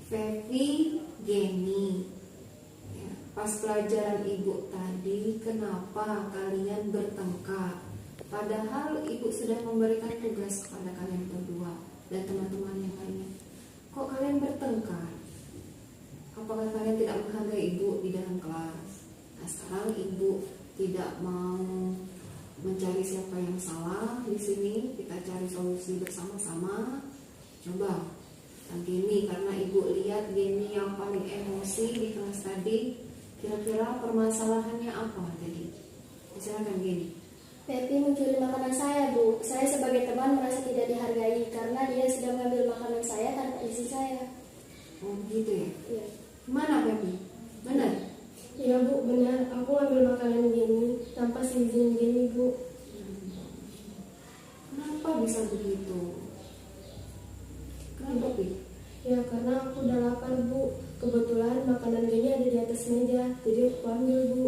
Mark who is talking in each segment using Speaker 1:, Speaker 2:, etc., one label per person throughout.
Speaker 1: Fevi, Geni, ya, pas pelajaran ibu tadi, kenapa kalian bertengkar? Padahal ibu sudah memberikan tugas kepada kalian berdua dan teman-teman yang lainnya. Kok kalian bertengkar? Apakah kalian tidak menghargai ibu di dalam kelas? Nah, sekarang ibu tidak mau mencari siapa yang salah di sini. Kita cari solusi bersama-sama. Coba. Dan Geni, karena ibu lihat Geni yang paling emosi di kelas tadi, kira-kira permasalahannya apa tadi? Silakan Geni.
Speaker 2: Pepi mencuri makanan saya, Bu. Saya sebagai teman merasa tidak dihargai karena dia sudah mengambil makanan saya tanpa izin saya.
Speaker 1: Oh gitu ya?
Speaker 2: Iya.
Speaker 1: Mana Pepi? Benar?
Speaker 2: Iya, Bu, benar. Aku ambil makanan Geni tanpa izin Geni, Bu.
Speaker 1: Kenapa bisa begitu? Kenapa Pi?
Speaker 2: Ya, karena aku udah lapar, Bu. Kebetulan makanan Geni ada di atas meja, jadi aku ambil, Bu.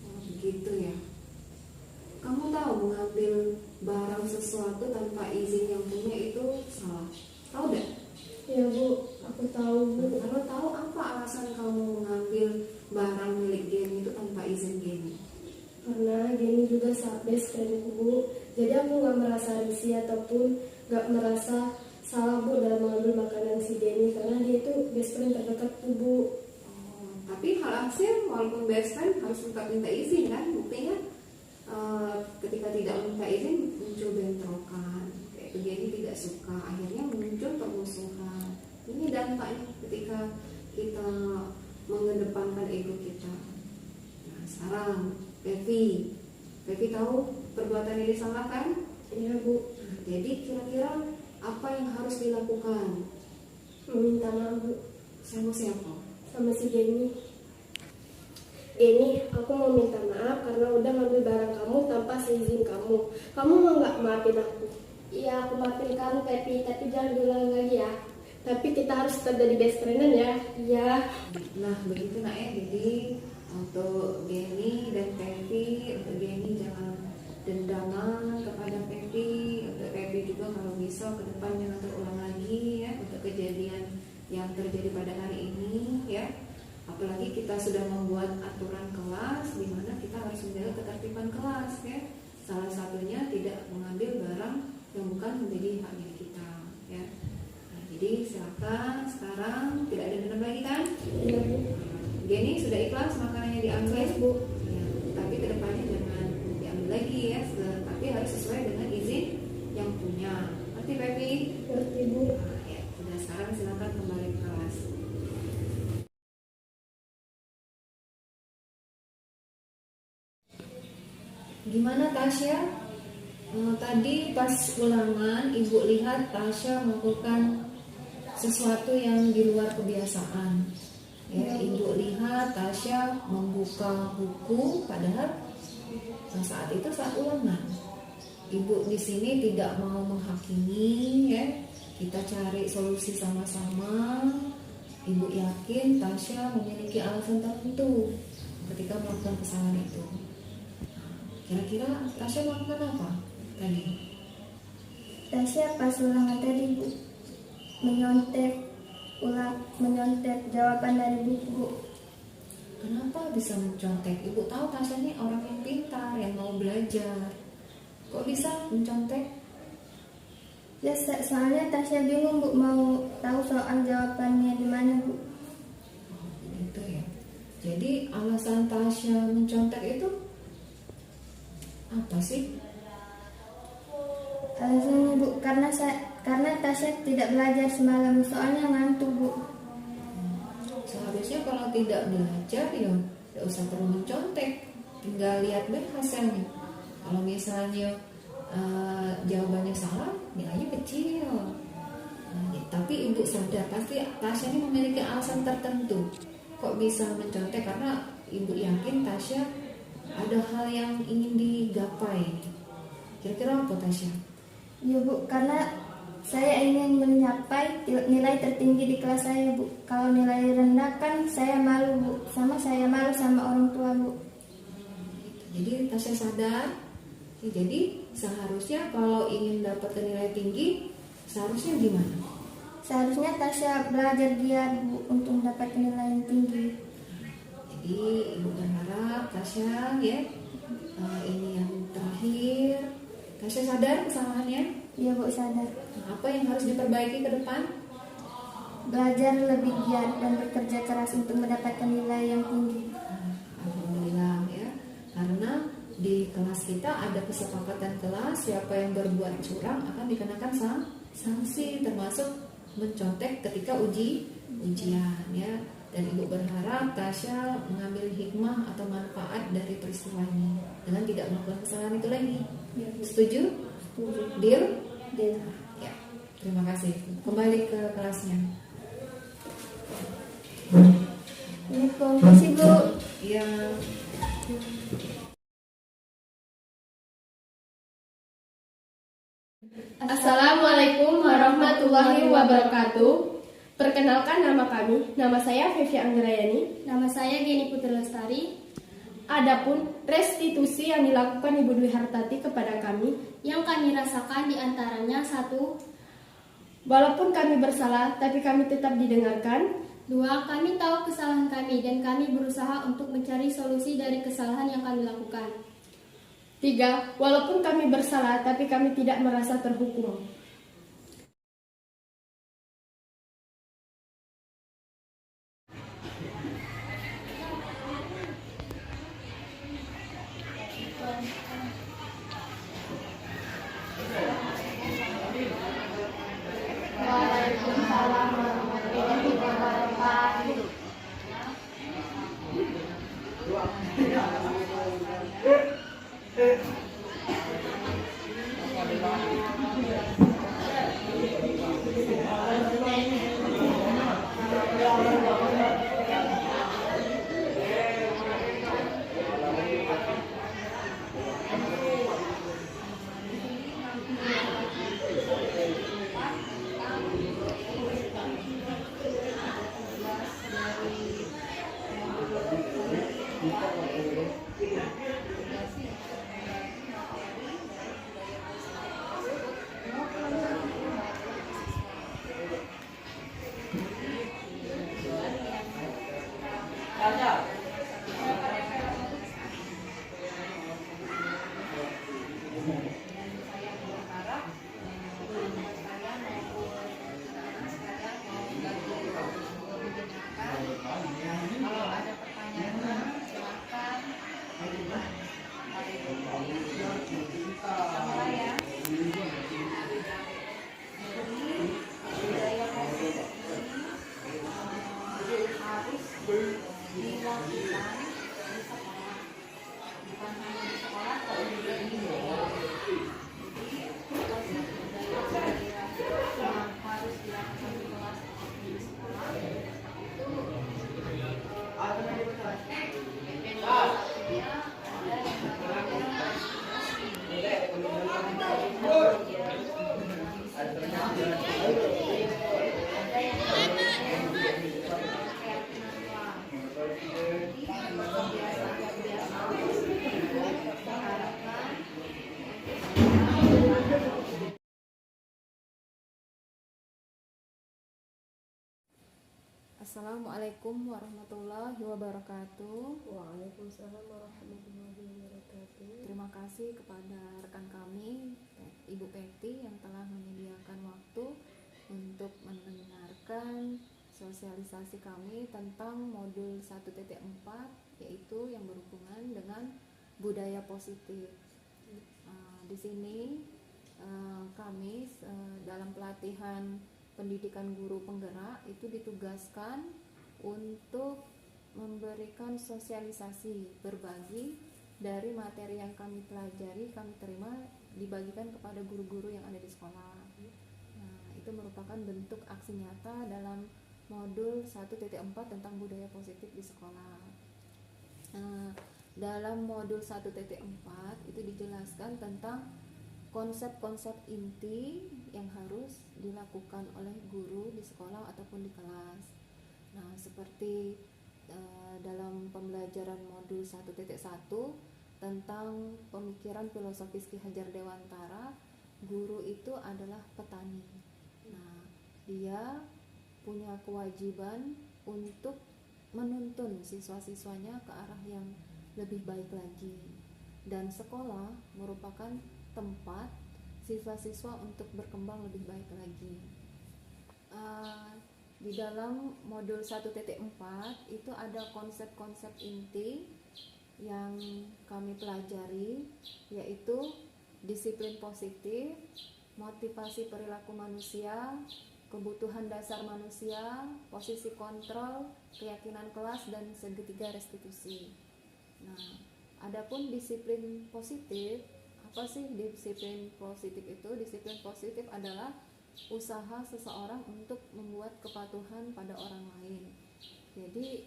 Speaker 1: Oh begitu ya? Kamu tahu mengambil barang sesuatu tanpa izin yang punya itu salah? Tahu tidak?
Speaker 2: Ya, Bu, aku tahu, Bu.
Speaker 1: Kalau tahu, apa alasan kamu mengambil barang milik Geni itu tanpa izin Geni?
Speaker 2: Karena Geni juga best friend, Bu. Jadi aku gak merasa risih ataupun gak merasa salah, Bu, dalam mengambil makanan si Geni karena dia itu best friend terdekatku, Bu.
Speaker 1: Oh, tapi hasil walaupun best friend harus minta izin kan? Buktinya ketika tidak minta izin muncul bentrokan, kayak Geni tidak suka, akhirnya muncul permusuhan. Ini dampaknya ketika kita mengedepankan ego kita. Nah sekarang Pepi tahu perbuatan ini salah kan?
Speaker 2: Iya, Bu.
Speaker 1: Nah, jadi kira-kira apa yang harus dilakukan?
Speaker 2: Meminta maaf, Bu,
Speaker 1: Sama siapa?
Speaker 2: sama si Geni. Geni, aku mau minta maaf karena udah ngambil barang kamu tanpa seizin kamu. Kamu mau nggak maafin aku? Iya, aku maafin kamu, Pepi, tapi jangan diulang lagi ya. Tapi kita harus tetap jadi best friend-an ya. Iya.
Speaker 1: Nah begitu nak ya. Jadi untuk Geni dan Pepi, untuk Geni jangan dendaman kepada Pepi, untuk Pepi juga kalau bisa ke depan jangan terulang lagi ya untuk kejadian yang terjadi pada hari ini ya. Apalagi kita sudah membuat aturan kelas di mana kita harus menjaga ketertiban kelas ya. Salah satunya tidak mengambil barang yang bukan menjadi hak milik kita ya. Nah, jadi silakan sekarang tidak ada dendam lagi kan?
Speaker 2: Iya, Bu.
Speaker 1: Geni sudah ikhlas makanannya diambil
Speaker 2: Ikhlas, Bu.
Speaker 1: ya, tapi kedepannya jangan diambil lagi ya, tapi harus sesuai dengan izin yang punya. Ngerti Pepi?
Speaker 2: Ngerti, Bu.
Speaker 1: Nah, ya, sudah sekarang silakan kembali ke kelas. Gimana Tasya? Tadi pas ulangan ibu lihat Tasya melakukan sesuatu yang di luar kebiasaan. Ya, ibu lihat Tasya membuka buku padahal saat itu saat ulangan. Ibu di sini tidak mau menghakimi ya. Kita cari solusi sama-sama. Ibu yakin Tasya memiliki alasan tertentu ketika melakukan kesalahan itu. Kira-kira Tasya melakukan apa tadi?
Speaker 2: Tasya pas ulangan tadi, Bu, menyontek jawaban dari buku, Bu.
Speaker 1: Kenapa bisa mencontek? Ibu tahu Tasya ini orang yang pintar, yang mau belajar. Kok bisa mencontek?
Speaker 2: Ya, soalnya Tasya bingung, Bu, mau tahu soal jawabannya di mana, Bu.
Speaker 1: Oh, gitu ya. Jadi alasan Tasya mencontek itu apa sih?
Speaker 2: Alasannya, Bu, karena Tasya tidak belajar semalam, soalnya ngantuk, Bu.
Speaker 1: Seharusnya kalau tidak belajar ya tidak usah perlu mencontek, tinggal lihat deh hasilnya. Kalau misalnya jawabannya salah, nilainya kecil. Nah, tapi ibu sadar pasti Tasya ini memiliki alasan tertentu. Kok bisa mencontek? Karena ibu yakin Tasya ada hal yang ingin digapai. Kira-kira apa Tasya?
Speaker 2: Ya, Bu, karena saya ingin mencapai nilai tertinggi di kelas saya, Bu. Kalau nilai rendah kan saya malu, Bu. Saya malu sama orang tua, Bu.
Speaker 1: Jadi Tasya sadar. Jadi seharusnya kalau ingin dapat nilai tinggi, seharusnya gimana?
Speaker 3: Seharusnya Tasya belajar giat Bu untuk mendapat nilai yang tinggi.
Speaker 1: Jadi Ibu berharap Tasya ya, ini yang terakhir. Tasya sadar kesalahannya?
Speaker 3: Iya Bu, sadar.
Speaker 1: Nah, apa yang harus diperbaiki ke depan?
Speaker 3: Belajar lebih giat dan bekerja keras untuk mendapatkan nilai yang tinggi.
Speaker 1: Alhamdulillah ya, karena di kelas kita ada kesepakatan kelas, siapa yang berbuat curang akan dikenakan sanksi, termasuk mencontek ketika ujian ya. Dan Ibu berharap Tasya mengambil hikmah atau manfaat dari peristiwa ini dengan tidak melakukan kesalahan itu lagi. Setuju?
Speaker 3: Setuju.
Speaker 1: Deal?
Speaker 3: Deal.
Speaker 1: Ya, terima kasih. Kembali ke kelasnya.
Speaker 3: Ini komisi Bu.
Speaker 1: Ya.
Speaker 2: Assalamualaikum warahmatullahi wabarakatuh. Perkenalkan nama kami, nama saya Fevi Anggrayani.
Speaker 3: Nama saya Geni Putri Lestari.
Speaker 2: Adapun restitusi yang dilakukan Ibu Dwi Hartati kepada kami,
Speaker 3: Yang kami rasakan diantaranya 1.
Speaker 2: walaupun kami bersalah, tapi kami tetap didengarkan.
Speaker 3: 2. Kami tahu kesalahan kami dan kami berusaha untuk mencari solusi dari kesalahan yang kami lakukan.
Speaker 2: 3. Walaupun kami bersalah, tapi kami tidak merasa terhukum.
Speaker 3: Waalaikumsalam warahmatullahi wabarakatuh.
Speaker 1: Assalamualaikum warahmatullahi wabarakatuh.
Speaker 2: Waalaikumsalam warahmatullahi wabarakatuh.
Speaker 1: Terima kasih kepada rekan kami Ibu Peti yang telah menyediakan waktu untuk mendengarkan sosialisasi kami tentang modul 1.4, yaitu yang berhubungan dengan budaya positif. Di sini kami dalam pelatihan pendidikan guru penggerak itu ditugaskan untuk memberikan sosialisasi, berbagi dari materi yang kami pelajari, kami terima, dibagikan kepada guru-guru yang ada di sekolah. Nah, itu merupakan bentuk aksi nyata dalam modul 1.4 tentang budaya positif di sekolah. Dalam modul 1.4 itu dijelaskan tentang konsep-konsep inti yang harus dilakukan oleh guru di sekolah ataupun di kelas. Nah, seperti dalam pembelajaran modul 1.1 tentang pemikiran filosofis Ki Hajar Dewantara, guru itu adalah petani. Nah, Dia punya kewajiban untuk menuntun siswa-siswanya ke arah yang lebih baik lagi. Dan sekolah merupakan tempat siswa-siswa untuk berkembang lebih baik lagi. Di dalam modul 1.4 itu ada konsep-konsep inti yang kami pelajari, yaitu disiplin positif, motivasi perilaku manusia, kebutuhan dasar manusia, posisi kontrol, keyakinan kelas, dan segitiga restitusi. Nah, adapun disiplin positif, apa sih disiplin positif itu? Disiplin positif adalah usaha seseorang untuk membuat kepatuhan pada orang lain. Jadi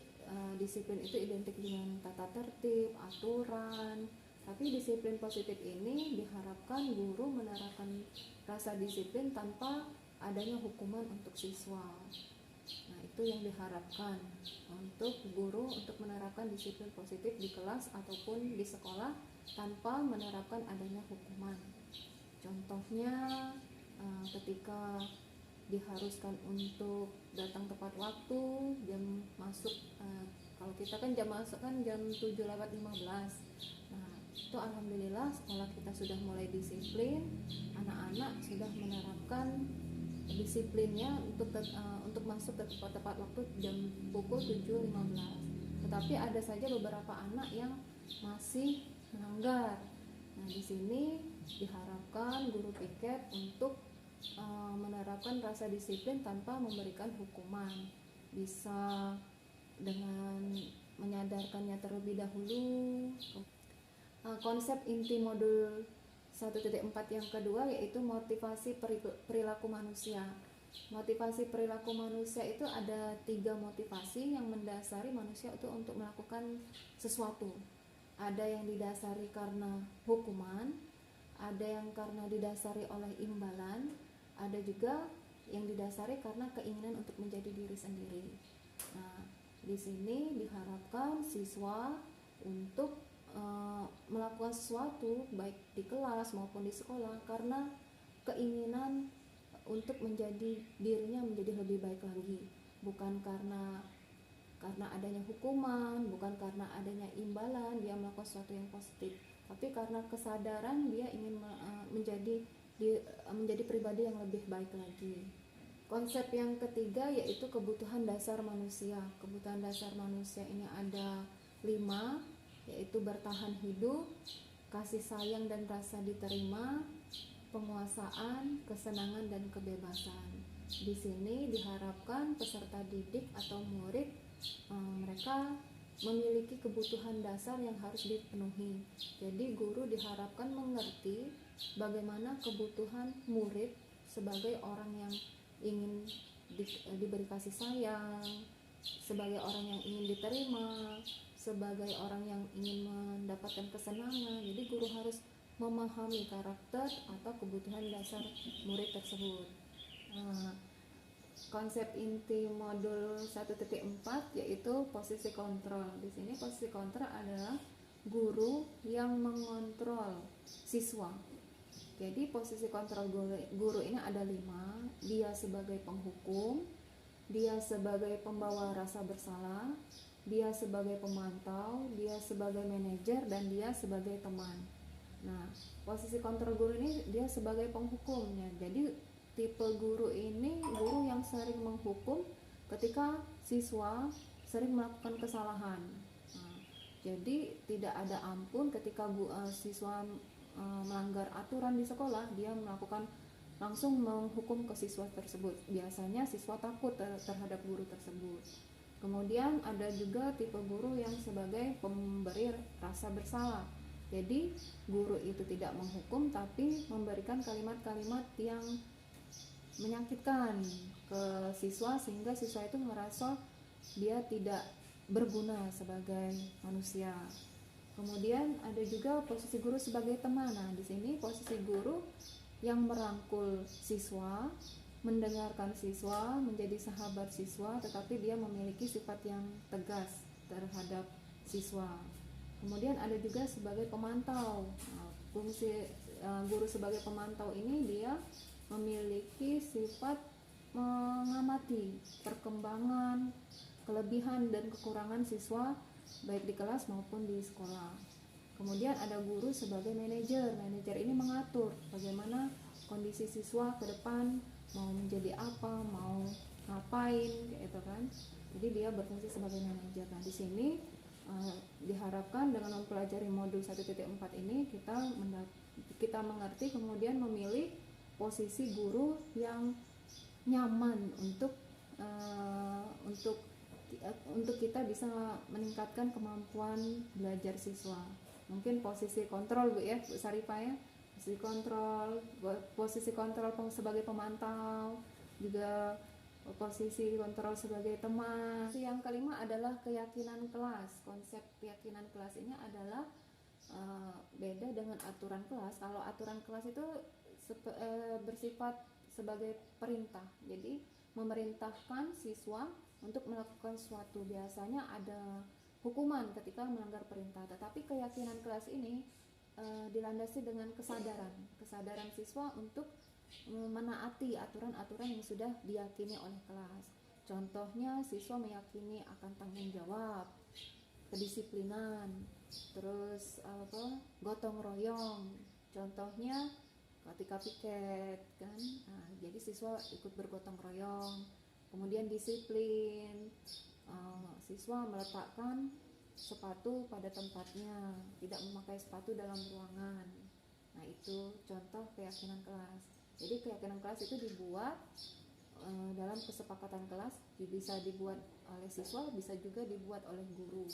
Speaker 1: disiplin itu identik dengan tata tertib, aturan. Tapi disiplin positif ini diharapkan guru menerapkan rasa disiplin tanpa adanya hukuman untuk siswa. Nah, itu yang diharapkan untuk guru untuk menerapkan disiplin positif di kelas ataupun di sekolah tanpa menerapkan adanya hukuman. Contohnya ketika diharuskan untuk datang tepat waktu, jam masuk, kalau kita kan jam masuk kan jam 7:15. Nah, itu alhamdulillah sekolah kita sudah mulai disiplin, anak-anak sudah menerapkan disiplinnya untuk masuk ke tepat waktu jam pukul 7:15. Tetapi ada saja beberapa anak yang masih melanggar. Nah, di sini diharapkan guru piket untuk menerapkan rasa disiplin tanpa memberikan hukuman. Bisa dengan menyadarkannya terlebih dahulu. Konsep inti modul 1.4 yang kedua yaitu motivasi perilaku manusia. Motivasi perilaku manusia itu ada 3 motivasi yang mendasari manusia itu untuk melakukan sesuatu. Ada yang didasari karena hukuman, ada yang karena didasari oleh imbalan, ada juga yang didasari karena keinginan untuk menjadi diri sendiri. Nah, di sini diharapkan siswa untuk melakukan sesuatu baik di kelas maupun di sekolah karena keinginan untuk menjadi dirinya menjadi lebih baik lagi, bukan karena adanya hukuman, bukan karena adanya imbalan dia melakukan sesuatu yang positif, tapi karena kesadaran dia ingin menjadi pribadi yang lebih baik lagi. Konsep yang ketiga yaitu kebutuhan dasar manusia. Kebutuhan dasar manusia ini ada 5, yaitu bertahan hidup, kasih sayang dan rasa diterima, penguasaan, kesenangan dan kebebasan. Di sini diharapkan peserta didik atau murid mereka memiliki kebutuhan dasar yang harus dipenuhi. Jadi guru diharapkan mengerti bagaimana kebutuhan murid sebagai orang yang ingin diberi kasih sayang, sebagai orang yang ingin diterima, sebagai orang yang ingin mendapatkan kesenangan. Jadi guru harus memahami karakter atau kebutuhan dasar murid tersebut. Konsep inti modul 1.4 yaitu posisi kontrol. Di sini posisi kontrol adalah guru yang mengontrol siswa. Jadi posisi kontrol guru ini ada 5. Dia sebagai penghukum, dia sebagai pembawa rasa bersalah, dia sebagai pemantau, dia sebagai manajer, dan dia sebagai teman. Nah, posisi kontrol guru ini dia sebagai penghukumnya. Jadi tipe guru ini guru yang sering menghukum ketika siswa sering melakukan kesalahan. Nah, jadi tidak ada ampun ketika siswa melanggar aturan di sekolah, dia langsung menghukum ke siswa tersebut. Biasanya siswa takut terhadap guru tersebut. Kemudian ada juga tipe guru yang sebagai pemberi rasa bersalah. Jadi guru itu tidak menghukum tapi memberikan kalimat-kalimat yang menyakitkan ke siswa sehingga siswa itu merasa dia tidak berguna sebagai manusia. Kemudian ada juga posisi guru sebagai teman. Nah, di sini posisi guru yang merangkul siswa, mendengarkan siswa, menjadi sahabat siswa, tetapi dia memiliki sifat yang tegas terhadap siswa. Kemudian ada juga sebagai pemantau. Nah, fungsi guru sebagai pemantau ini dia memiliki sifat mengamati perkembangan, kelebihan dan kekurangan siswa baik di kelas maupun di sekolah. Kemudian ada guru sebagai manajer. Manajer ini mengatur bagaimana kondisi siswa ke depan, mau menjadi apa, mau ngapain, gitu kan. Jadi dia berfungsi sebagai manajer. Nah, di sini diharapkan dengan mempelajari modul 1.4 ini kita mengerti, kemudian memilih posisi guru yang nyaman untuk kita bisa meningkatkan kemampuan belajar siswa. Mungkin posisi kontrol Bu ya, Bu Sarifah ya. Posisi kontrol sebagai pemantau, juga posisi kontrol sebagai teman. Yang kelima adalah keyakinan kelas. Konsep keyakinan kelas ini adalah beda dengan aturan kelas. Kalau aturan kelas itu bersifat sebagai perintah, jadi memerintahkan siswa untuk melakukan sesuatu. Biasanya ada hukuman ketika melanggar perintah. Tetapi keyakinan kelas ini dilandasi dengan kesadaran siswa untuk menaati aturan-aturan yang sudah diyakini oleh kelas. Contohnya siswa meyakini akan tanggung jawab, kedisiplinan, terus gotong royong. Contohnya ketika piket kan, jadi siswa ikut bergotong royong. Kemudian disiplin, siswa meletakkan sepatu pada tempatnya, tidak memakai sepatu dalam ruangan. Nah, itu contoh keyakinan kelas. Jadi keyakinan kelas itu dibuat dalam kesepakatan kelas, bisa dibuat oleh siswa, bisa juga dibuat oleh guru.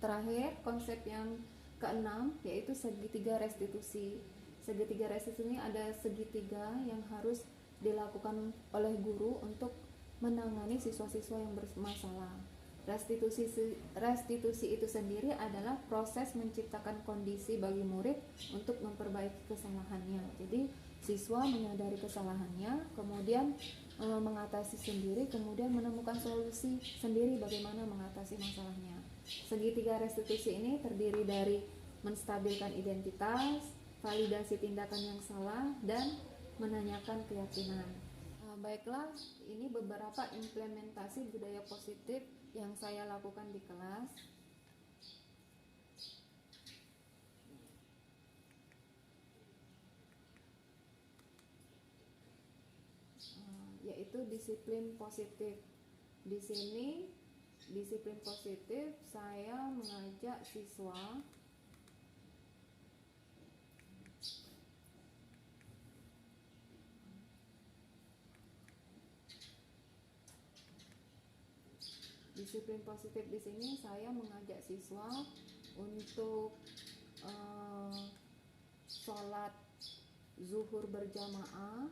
Speaker 1: Terakhir, konsep yang keenam yaitu segitiga restitusi. Segitiga restitusi ini ada segitiga yang harus dilakukan oleh guru untuk menangani siswa-siswa yang bermasalah. Restitusi itu sendiri adalah proses menciptakan kondisi bagi murid untuk memperbaiki kesalahannya. Jadi siswa menyadari kesalahannya, kemudian mengatasi sendiri, kemudian menemukan solusi sendiri bagaimana mengatasi masalahnya. Segitiga restitusi ini terdiri dari menstabilkan identitas, validasi tindakan yang salah, dan menanyakan keyakinan. Baiklah, ini beberapa implementasi budaya positif yang saya lakukan di kelas. Yaitu disiplin positif. Di sini disiplin positif saya mengajak siswa untuk sholat zuhur berjamaah.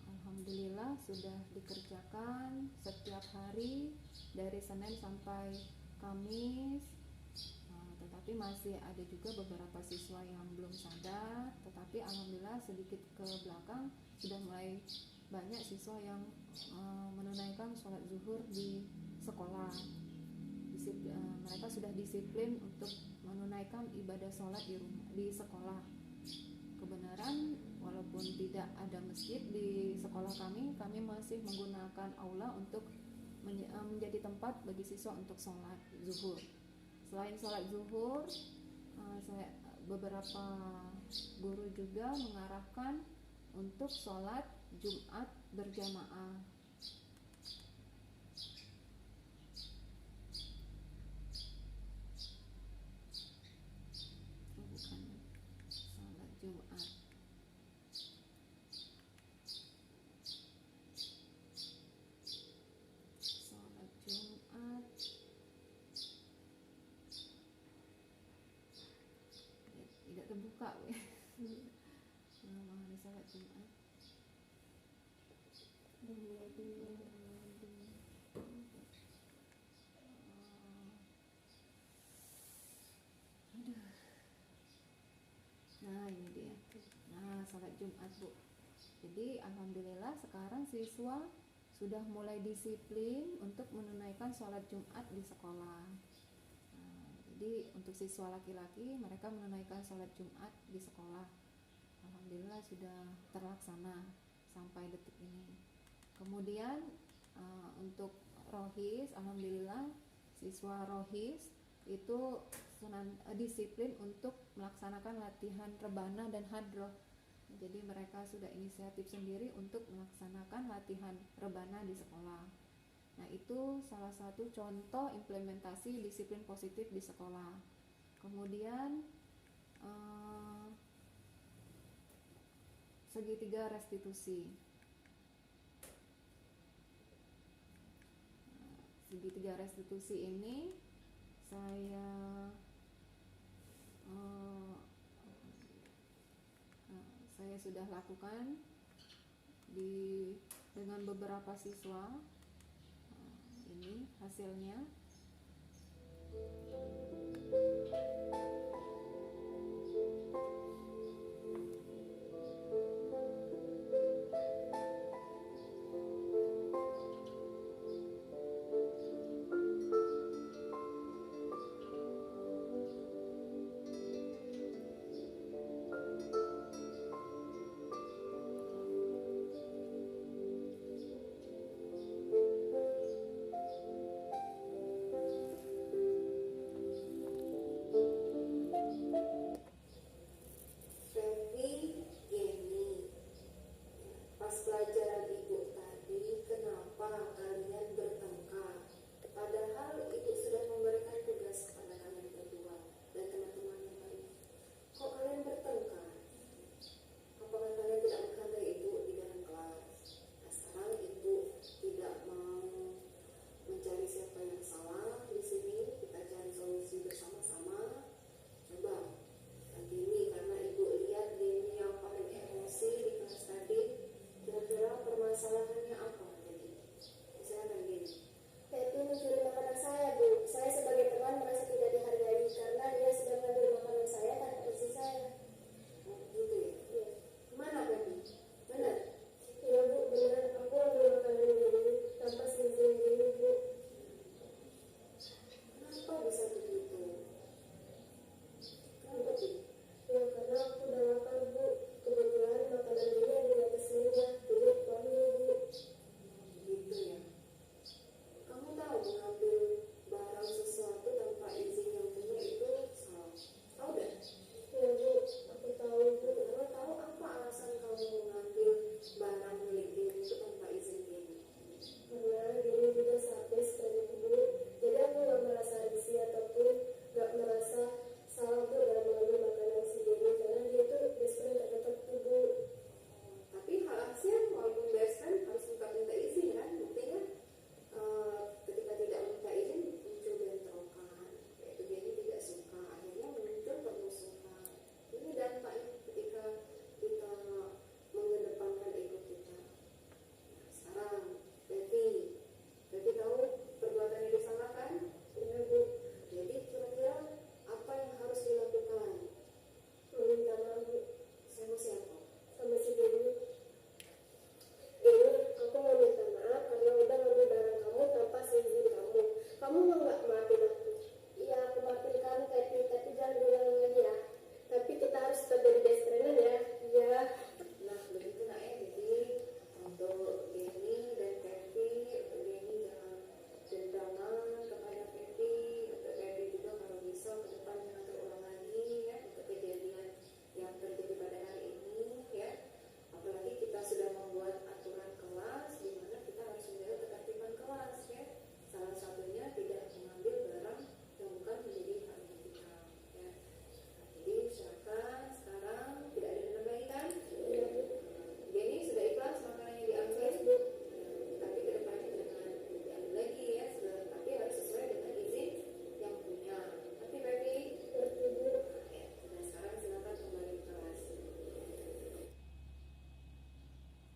Speaker 1: Alhamdulillah sudah dikerjakan setiap hari dari Senin sampai Kamis. Tetapi masih ada juga beberapa siswa yang belum sadar, tetapi alhamdulillah sedikit ke belakang sudah mulai banyak siswa yang menunaikan sholat zuhur di sekolah. Mereka sudah disiplin untuk menunaikan ibadah sholat di sekolah. Kebenaran walaupun tidak ada masjid di sekolah kami masih menggunakan aula untuk menjadi tempat bagi siswa untuk sholat zuhur. Selain sholat zuhur, beberapa guru juga mengarahkan untuk sholat Jumat berjamaah. Bukan sholat Jumat. Sholat Jumat tidak terbuka mengenai sholat Jumat. Nah, ini dia. Nah, sholat Jumat, Bu. Jadi alhamdulillah sekarang siswa sudah mulai disiplin untuk menunaikan sholat Jumat di sekolah. Jadi Jadi untuk siswa laki-laki mereka menunaikan sholat Jumat di sekolah. Alhamdulillah sudah terlaksana sampai detik ini. Kemudian untuk rohis, alhamdulillah siswa rohis itu disiplin untuk melaksanakan latihan rebana dan hadroh. Jadi mereka sudah inisiatif sendiri untuk melaksanakan latihan rebana di sekolah. Nah, itu salah satu contoh implementasi disiplin positif di sekolah. Kemudian segitiga restitusi. Segitiga restitusi ini saya sudah lakukan dengan beberapa siswa. Ini hasilnya.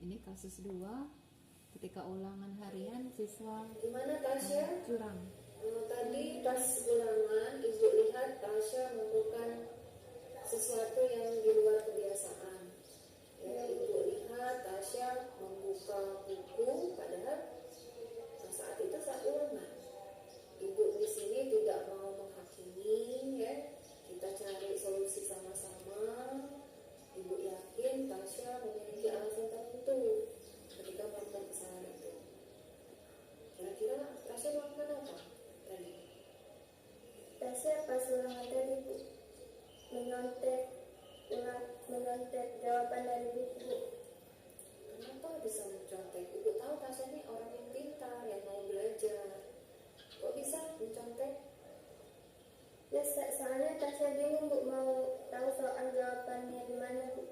Speaker 1: Ini kasus 2, ketika ulangan harian siswa
Speaker 4: Gimana Tasya?
Speaker 1: curang.
Speaker 4: Tadi pas ulangan ibu lihat Tasya melakukan sesuatu yang di luar kebiasaan. Ya, ibu lihat Tasya membuka buku, padahal saat itu saat ulangan. Ibu di sini tidak mau menghakimi,
Speaker 2: jawaban dari buku.
Speaker 4: Kenapa bisa mencontek? Ibu tahu Tasya ini orang yang pintar, yang mau belajar. Kok bisa mencontek?
Speaker 2: Ya, soalnya Tasya bingung Bu mau tahu soal jawabannya di mana Bu.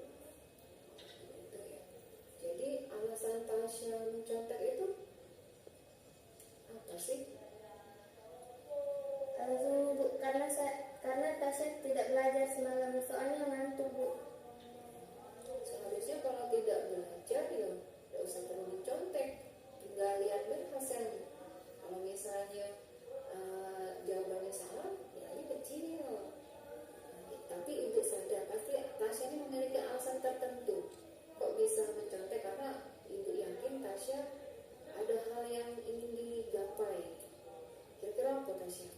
Speaker 4: Gitu ya. Jadi alasan Tasya mencontek itu apa sih?
Speaker 2: Alasannya Bu, karena Tasya tidak belajar semalam, soalnya ngantuk Bu.
Speaker 4: Seharusnya kalau tidak belajar ya tidak usah terlalu mencontek, tinggal lihat hasilnya. Kalau misalnya jawabannya salah, nilainya kecil. Tapi ibu sadar pasti Tasya ini memiliki alasan tertentu kok bisa mencontek, karena ibu yakin Tasya ada hal yang ingin digapai. Kira-kira apa Tasya?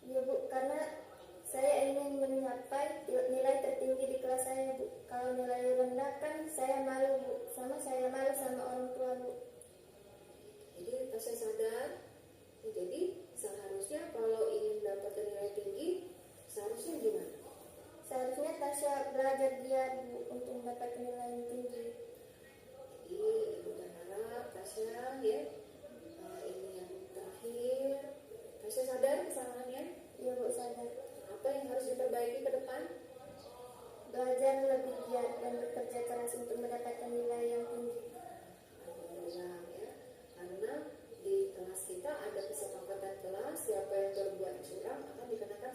Speaker 2: Ya Bu, karena saya ingin mencapai nilai tertinggi di kelas saya Bu. Kalau nilai rendah kan saya malu Bu, saya malu sama orang tua Bu.
Speaker 4: Jadi Tasya sadar, jadi seharusnya kalau ingin dapat nilai tinggi, seharusnya gimana?
Speaker 2: Seharusnya Tasya belajar giat Bu untuk mendapat nilai yang tinggi.
Speaker 4: Jadi ibu berharap Tasya ya, ini yang terakhir. Tasya sadar kesalahannya.
Speaker 2: Ya Bu, sadar.
Speaker 4: Apa yang harus diperbaiki ke depan?
Speaker 2: Belajar lebih giat dan bekerja keras untuk mendapatkan nilai yang tinggi.
Speaker 4: Alhamdulillah ya, karena di kelas kita ada kesepakatan kelas, siapa yang berbuat curang akan dikenakan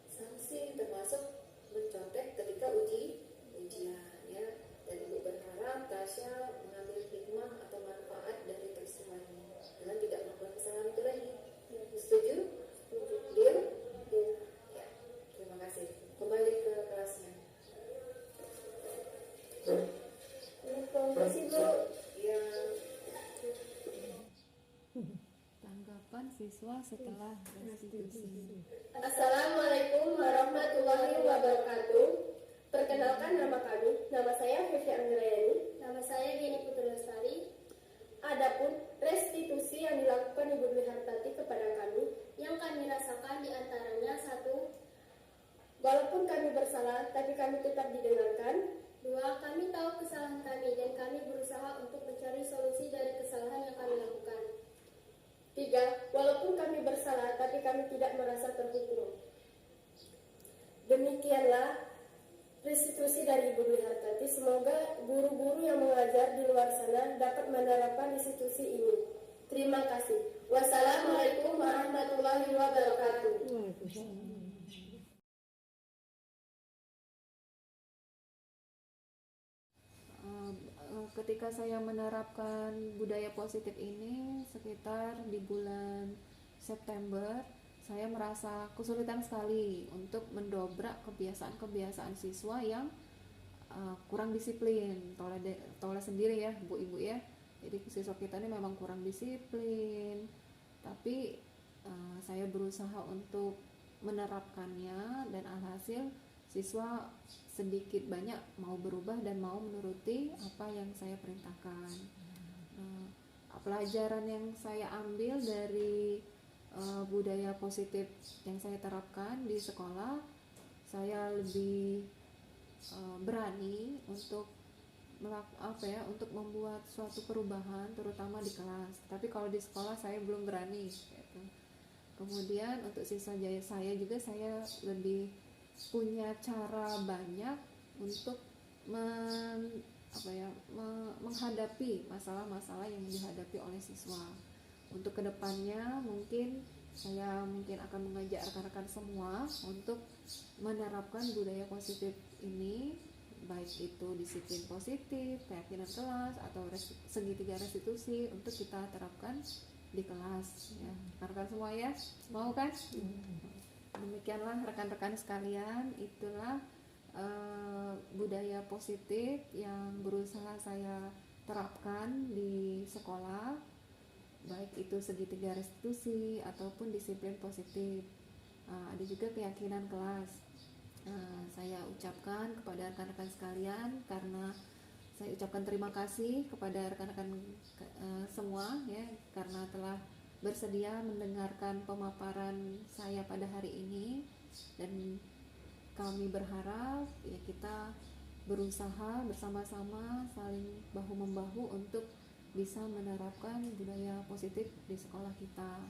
Speaker 4: sanksi, termasuk mencontek ketika ujian ya. Dan ibu berharap Tasya mengambil hikmah atau manfaat dari peristiwa ini dan tidak melakukan kesalahan itu lagi. Setuju? Deal? Ya, terima kasih. Kembali ke kelasnya.
Speaker 2: Terima kasih Bu.
Speaker 4: Ya,
Speaker 1: Tanggapan siswa setelah restitusi.
Speaker 2: Assalamualaikum warahmatullahi wabarakatuh. Perkenalkan nama saya Hefi Angrayani. Nama saya Geni Putri Lestari. Adapun restitusi yang dilakukan Ibu Dwi Hartati kepada kami,
Speaker 3: Yang kami rasakan diantaranya 1.
Speaker 2: walaupun kami bersalah, tapi kami tetap didengarkan.
Speaker 3: 2. Kami tahu kesalahan kami dan kami berusaha untuk mencari solusi dari kesalahan yang kami lakukan.
Speaker 2: 3. Walaupun kami bersalah, tapi kami tidak merasa terhukum. Demikianlah restitusi dari Ibu Dwi Hartati. Semoga guru-guru yang mengajar di luar sana dapat menerapkan restitusi ini. Terima kasih. Wassalamualaikum warahmatullahi wabarakatuh.
Speaker 1: Ketika saya menerapkan budaya positif ini sekitar di bulan September, saya merasa kesulitan sekali untuk mendobrak kebiasaan-kebiasaan siswa yang kurang disiplin. Toleh sendiri ya ibu-ibu ya, jadi siswa kita ini memang kurang disiplin, tapi saya berusaha untuk menerapkannya dan alhasil siswa sedikit banyak mau berubah dan mau menuruti apa yang saya perintahkan. Pelajaran yang saya ambil dari budaya positif yang saya terapkan di sekolah, saya lebih berani untuk untuk membuat suatu perubahan, terutama di kelas. Tapi kalau di sekolah saya belum berani gitu. Kemudian untuk siswa saya juga, saya lebih punya cara banyak untuk menghadapi masalah-masalah yang dihadapi oleh siswa. Untuk kedepannya mungkin saya akan mengajak rekan-rekan semua untuk menerapkan budaya positif ini, baik itu disiplin positif, keyakinan kelas, atau segitiga restitusi untuk kita terapkan di kelas ya. Rekan-rekan semua ya, mau kan? Demikianlah rekan-rekan sekalian, itulah budaya positif yang berusaha saya terapkan di sekolah, baik itu segitiga restitusi ataupun disiplin positif. Ada juga keyakinan kelas. Saya ucapkan kepada rekan-rekan sekalian, karena saya ucapkan terima kasih kepada rekan-rekan semua ya, karena telah bersedia mendengarkan pemaparan saya pada hari ini, dan kami berharap ya kita berusaha bersama-sama saling bahu-membahu untuk bisa menerapkan budaya positif di sekolah kita.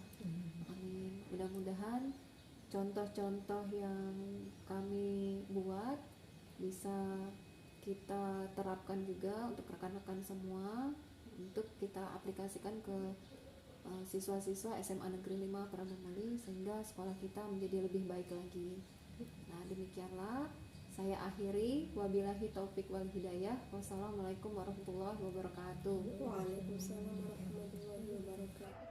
Speaker 1: Amin. Mudah-mudahan contoh-contoh yang kami buat bisa kita terapkan juga untuk rekan-rekan semua, untuk kita aplikasikan ke siswa-siswa SMA Negeri 5 Pramamuli sehingga sekolah kita menjadi lebih baik lagi. Nah, demikianlah saya akhiri. Wabillahi taufik wal hidayah. Wassalamualaikum warahmatullahi wabarakatuh.
Speaker 2: Waalaikumsalam warahmatullahi wabarakatuh.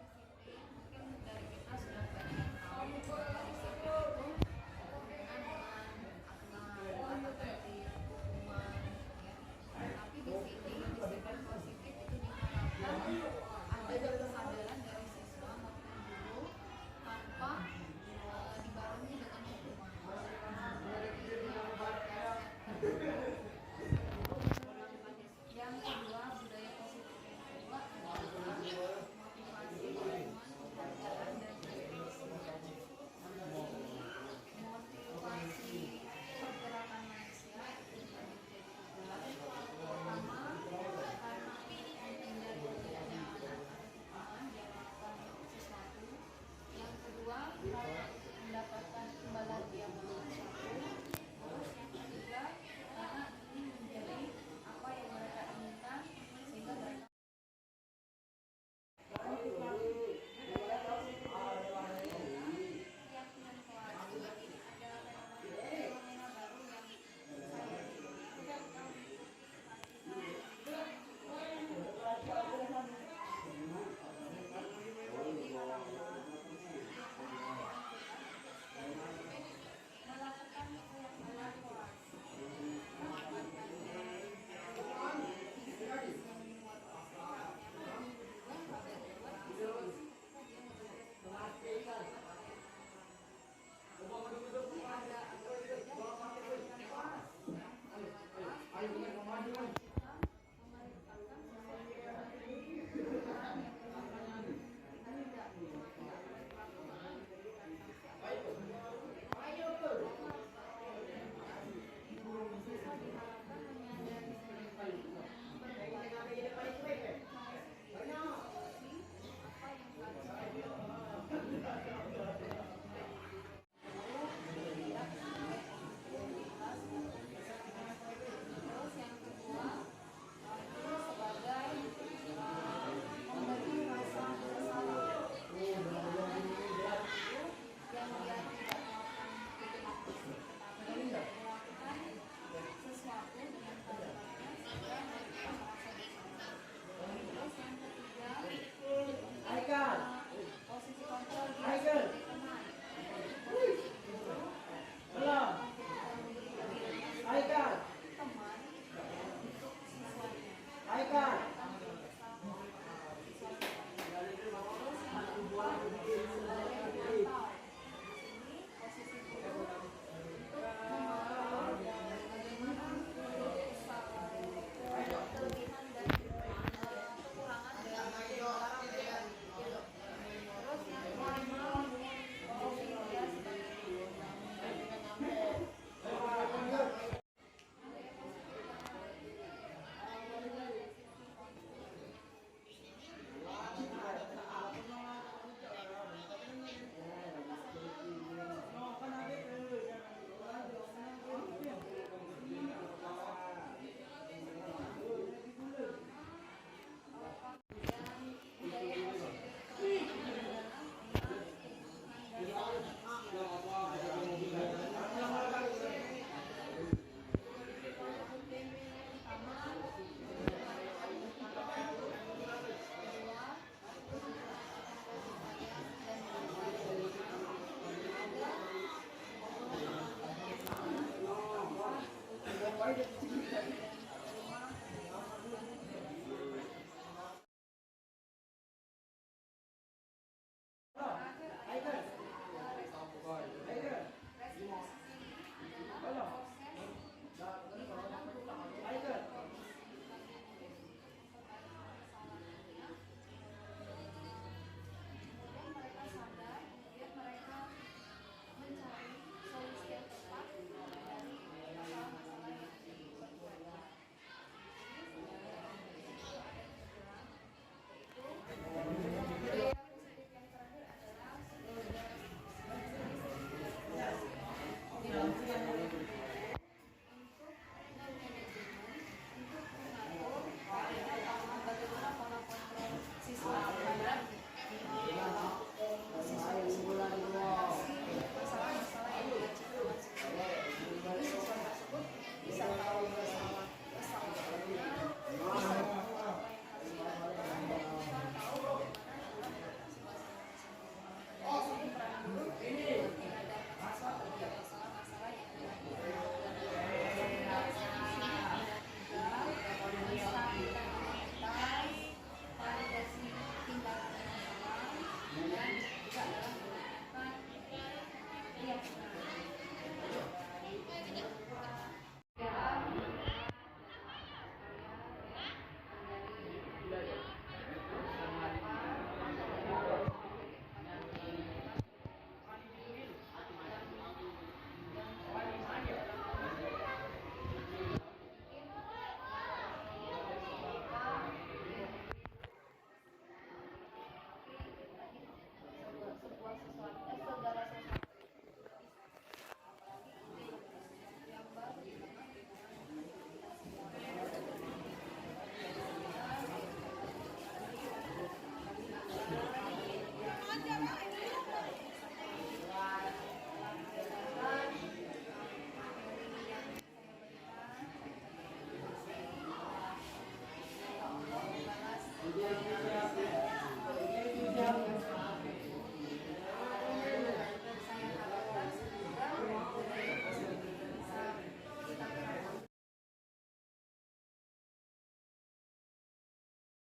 Speaker 5: Why did